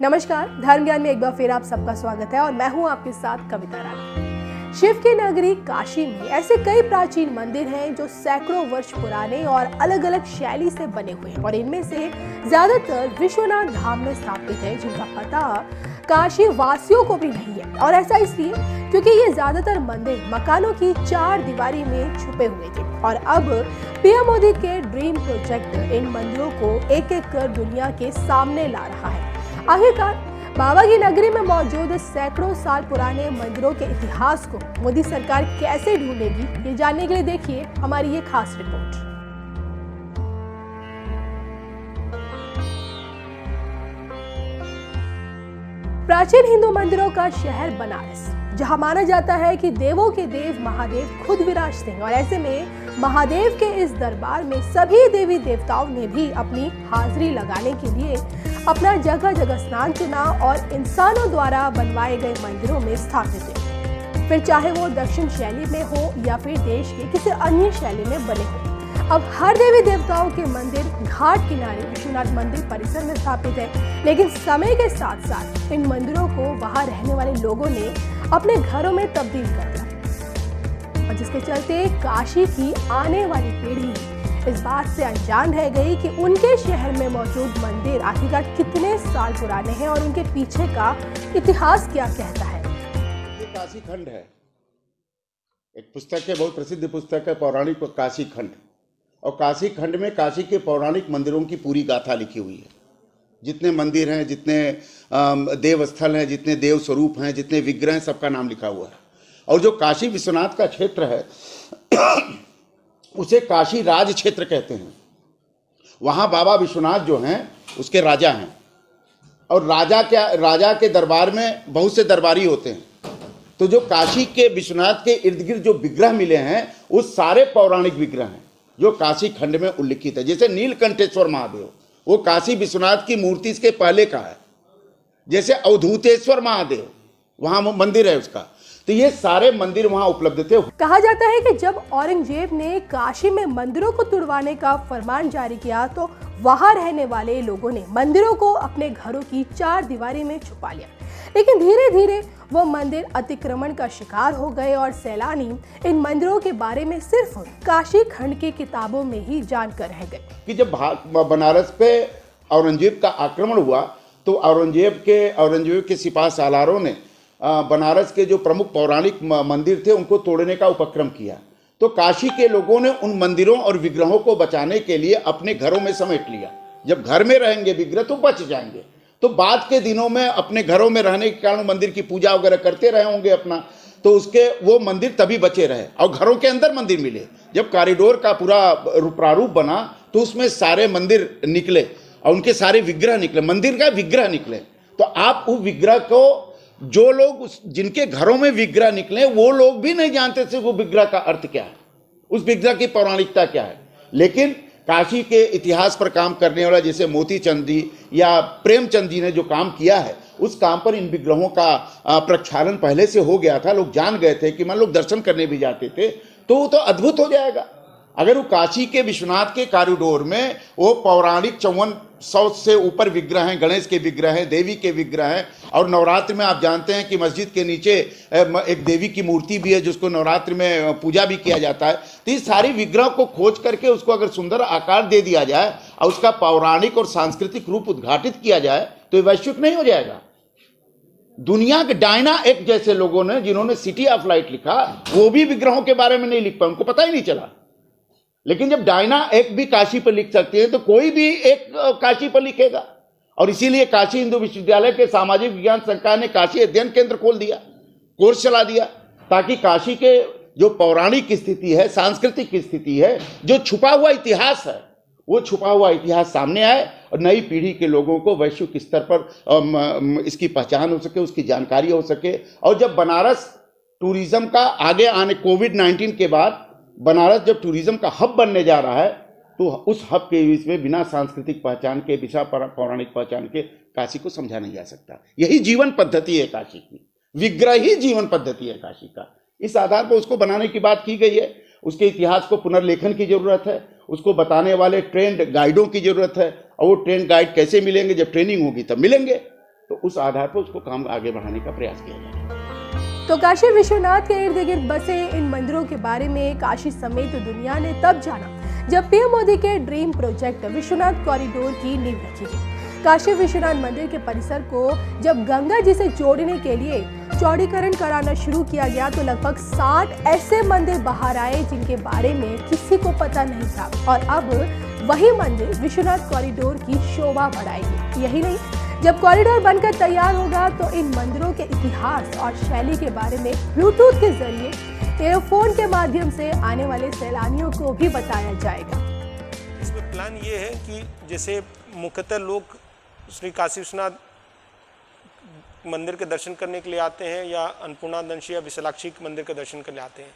नमस्कार, धर्म ज्ञान में एक बार फिर आप सबका स्वागत है और मैं हूं आपके साथ कविता रानी। शिव की नगरी काशी में ऐसे कई प्राचीन मंदिर हैं जो सैकड़ों वर्ष पुराने और अलग अलग शैली से बने हुए हैं और इनमें से ज्यादातर विश्वनाथ धाम में स्थापित है, जिनका पता काशी वासियों को भी नहीं है। और ऐसा इसलिए क्योंकि ये ज्यादातर मंदिर मकानों की चार दीवारी में छुपे हुए थे और अब पीएम मोदी के ड्रीम प्रोजेक्ट इन मंदिरों को एक एक कर दुनिया के सामने ला रहा है। आखिरकार बाबा की नगरी में मौजूद सैकड़ों साल पुराने मंदिरों के इतिहास को मोदी सरकार कैसे ढूंढेगी, ये जानने के लिए देखिए हमारी ये खास रिपोर्ट। प्राचीन हिंदू मंदिरों का शहर बनारस, जहां माना जाता है कि देवों के देव महादेव खुद विराजते हैं और ऐसे में महादेव के इस दरबार में सभी देवी देवताओं ने भी अपनी हाजिरी लगाने के लिए अपना जगह जगह स्थान चुना और इंसानों द्वारा बनवाए गए मंदिरों में स्थापित है, फिर चाहे वो दक्षिण शैली में हो या फिर देश के किसी अन्य शैली में बने हो। अब हर देवी देवताओं के मंदिर घाट किनारे विश्वनाथ मंदिर परिसर में स्थापित है, लेकिन समय के साथ साथ इन मंदिरों को वहां रहने वाले लोगों ने अपने घरों में तब्दील कर दिया और जिसके चलते काशी की आने वाली पीढ़ी इस बात से अनजान रह गई कि उनके शहर में मौजूद मंदिर आखिरकार कितने साल पुराने हैं और उनके पीछे का इतिहास क्या कहता है। ये काशी खंड है, एक पुस्तक है, बहुत प्रसिद्ध पुस्तक है पौराणिक काशी खंड। और काशी खंड में काशी के पौराणिक मंदिरों की पूरी गाथा लिखी हुई है। जितने मंदिर हैं, जितने देवस्थल हैं, जितने देव स्वरूप हैं, जितने विग्रह हैं, सबका नाम लिखा हुआ है। और जो काशी विश्वनाथ का क्षेत्र है उसे काशी राज क्षेत्र कहते हैं। वहाँ बाबा विश्वनाथ जो हैं उसके राजा हैं और राजा के दरबार में बहुत से दरबारी होते हैं। तो जो काशी के विश्वनाथ के इर्द गिर्द जो विग्रह मिले हैं वो सारे पौराणिक विग्रह हैं जो काशी खंड में उल्लिखित है। जैसे नीलकंठेश्वर महादेव, वो काशी विश्वनाथ की मूर्ति इसके पहले का है। जैसे अवधूतेश्वर महादेव, वहाँ मंदिर है उसका। तो ये सारे मंदिर वहाँ उपलब्ध थे। कहा जाता है कि जब औरंगजेब ने काशी में मंदिरों को तुड़वाने का फरमान जारी किया तो वहाँ रहने वाले लोगों ने मंदिरों को अपने घरों की चार दीवारी में छुपा लिया, लेकिन धीरे धीरे वो मंदिर अतिक्रमण का शिकार हो गए और सैलानी इन मंदिरों के बारे में सिर्फ काशी खंड की किताबों में ही जानकर रह गए। कि जब बनारस पे औरंगजेब का आक्रमण हुआ तो औरंगजेब के सिपाह सालारों ने बनारस के जो प्रमुख पौराणिक मंदिर थे उनको तोड़ने का उपक्रम किया। तो काशी के लोगों ने उन मंदिरों और विग्रहों को बचाने के लिए अपने घरों में समेट लिया। जब घर में रहेंगे विग्रह तो बच जाएंगे। तो बाद के दिनों में अपने घरों में रहने के कारण मंदिर की पूजा वगैरह करते रहे होंगे अपना, तो उसके वो मंदिर तभी बचे रहे और घरों के अंदर मंदिर मिले। जब कॉरिडोर का पूरा प्रारूप बना तो उसमें सारे मंदिर निकले और उनके सारे विग्रह निकले, मंदिर का विग्रह निकले। तो आप उस विग्रह को, जो लोग जिनके घरों में विग्रह निकले वो लोग भी नहीं जानते थे वो विग्रह का अर्थ क्या है, उस विग्रह की पौराणिकता क्या है। लेकिन काशी के इतिहास पर काम करने वाला जैसे मोतीचंद जी या प्रेमचंद जी ने जो काम किया है, उस काम पर इन विग्रहों का प्रक्षालन पहले से हो गया था। लोग जान गए थे कि मान लोग दर्शन करने भी जाते थे तो वो तो अद्भुत हो जाएगा अगर वो काशी के विश्वनाथ के कॉरिडोर में वो पौराणिक 5400 से ऊपर विग्रह हैं, गणेश के विग्रह हैं, देवी के विग्रह हैं। और नवरात्र में आप जानते हैं कि मस्जिद के नीचे एक देवी की मूर्ति भी है जिसको नवरात्र में पूजा भी किया जाता है। तो इस सारी विग्रह को खोज करके उसको अगर सुंदर आकार दे दिया जाए और उसका पौराणिक और सांस्कृतिक रूप उद्घाटित किया जाए तो ये वैश्विक नहीं हो जाएगा। दुनिया के डायना एक जैसे लोगों ने, जिन्होंने सिटी ऑफ लाइट लिखा, वो भी विग्रहों के बारे में नहीं लिख पाए, उनको पता ही नहीं चला। लेकिन जब डायना एक भी काशी पर लिख सकती है तो कोई भी एक काशी पर लिखेगा। और इसीलिए काशी हिंदू विश्वविद्यालय के सामाजिक विज्ञान संकाय ने काशी अध्ययन केंद्र खोल दिया, कोर्स चला दिया, ताकि काशी के जो पौराणिक स्थिति है, सांस्कृतिक स्थिति है, जो छुपा हुआ इतिहास है, वो छुपा हुआ इतिहास सामने आए और नई पीढ़ी के लोगों को वैश्विक स्तर पर इसकी पहचान हो सके, उसकी जानकारी हो सके। और जब बनारस टूरिज्म का आगे आने, कोविड-19 के बाद बनारस जब टूरिज्म का हब बनने जा रहा है तो उस हब के बीच में बिना सांस्कृतिक पहचान के, बिना पौराणिक पहचान के काशी को समझा नहीं जा सकता। यही जीवन पद्धति है काशी की, विग्रह ही जीवन पद्धति है काशी का। इस आधार पर उसको बनाने की बात की गई है। उसके इतिहास को पुनर्लेखन की जरूरत है, उसको बताने वाले ट्रेंड गाइडों की जरूरत है। और वो ट्रेंड गाइड कैसे मिलेंगे? जब ट्रेनिंग होगी तब मिलेंगे। तो उस आधार पर उसको काम आगे बढ़ाने का प्रयास किया जाए। तो काशी विश्वनाथ के इर्द गिर्द बसे इन मंदिरों के बारे में काशी समेत दुनिया ने तब जाना जब पीएम मोदी के ड्रीम प्रोजेक्ट विश्वनाथ कॉरिडोर की नींव रखी गई। काशी विश्वनाथ मंदिर के परिसर को जब गंगा जी से जोड़ने के लिए चौड़ीकरण कराना शुरू किया गया तो लगभग 60 ऐसे मंदिर बाहर आए जिनके बारे में किसी को पता नहीं था, और अब वही मंदिर विश्वनाथ कॉरिडोर की शोभा बढ़ाएगी। यही नहीं, जब कॉरिडोर बनकर तैयार होगा तो इन मंदिरों के इतिहास और शैली के बारे में ब्लूटूथ के जरिए एयरफोन के माध्यम से आने वाले सैलानियों को भी बताया जाएगा। इसमें प्लान ये है कि जैसे मुख्यतः लोग श्री काशी विश्वनाथ मंदिर के दर्शन करने के लिए आते हैं या अन्नपूर्णा दंशी या विशालाक्षी मंदिर के दर्शन के लिए आते हैं,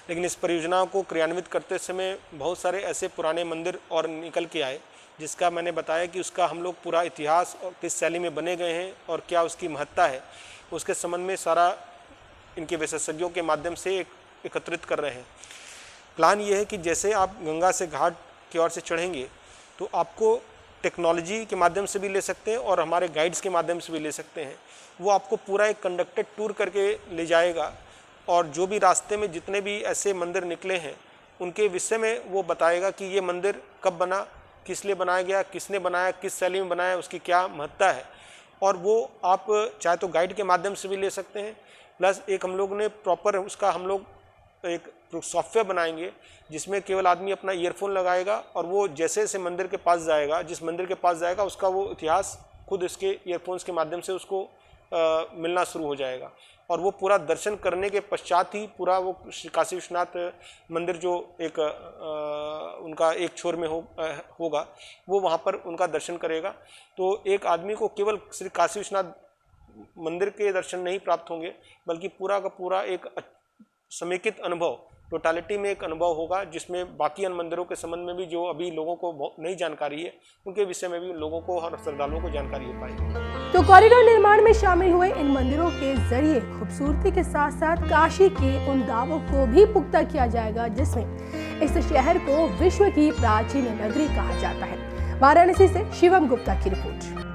लेकिन इस परियोजना को क्रियान्वित करते समय बहुत सारे ऐसे पुराने मंदिर और निकल के आए जिसका मैंने बताया कि उसका हम लोग पूरा इतिहास और किस शैली में बने गए हैं और क्या उसकी महत्ता है, उसके संबंध में सारा इनके विशेषज्ञों के माध्यम से एकत्रित कर रहे हैं। प्लान ये है कि जैसे आप गंगा से घाट की ओर से चढ़ेंगे तो आपको टेक्नोलॉजी के माध्यम से भी ले सकते हैं और हमारे गाइड्स के माध्यम से भी ले सकते हैं। वो आपको पूरा एक कंडक्टेड टूर करके ले जाएगा और जो भी रास्ते में जितने भी ऐसे मंदिर निकले हैं उनके विषय में वो बताएगा कि ये मंदिर कब बना, किस लिए बनाया गया, किसने बनाया, किस शैली में बनाया, उसकी क्या महत्ता है। और वो आप चाहे तो गाइड के माध्यम से भी ले सकते हैं, प्लस एक हम लोग ने प्रॉपर उसका हम लोग एक सॉफ्टवेयर बनाएंगे जिसमें केवल आदमी अपना ईयरफोन लगाएगा और वो जैसे जैसे मंदिर के पास जाएगा, जिस मंदिर के पास जाएगा उसका वो इतिहास खुद इसके ईयरफोन्स के माध्यम से उसको मिलना शुरू हो जाएगा। और वो पूरा दर्शन करने के पश्चात ही पूरा वो श्री काशी विश्वनाथ मंदिर जो एक उनका एक छोर में होगा वो वहाँ पर उनका दर्शन करेगा। तो एक आदमी को केवल श्री काशी विश्वनाथ मंदिर के दर्शन नहीं प्राप्त होंगे बल्कि पूरा का पूरा एक समेकित अनुभव, टोटालिटी में एक अनुभव होगा जिसमें बाकी अन्य मंदिरों के संबंध में भी जो अभी लोगों को नई जानकारी है उनके विषय में भी लोगों को और श्रद्धालुओं को जानकारी हो पाएगी। तो कॉरिडोर निर्माण में शामिल हुए इन मंदिरों के जरिए खूबसूरती के साथ साथ काशी के उन दावों को भी पुख्ता किया जाएगा जिसमें इस शहर को विश्व की प्राचीन नगरी कहा जाता है। वाराणसी से शिवम गुप्ता की रिपोर्ट।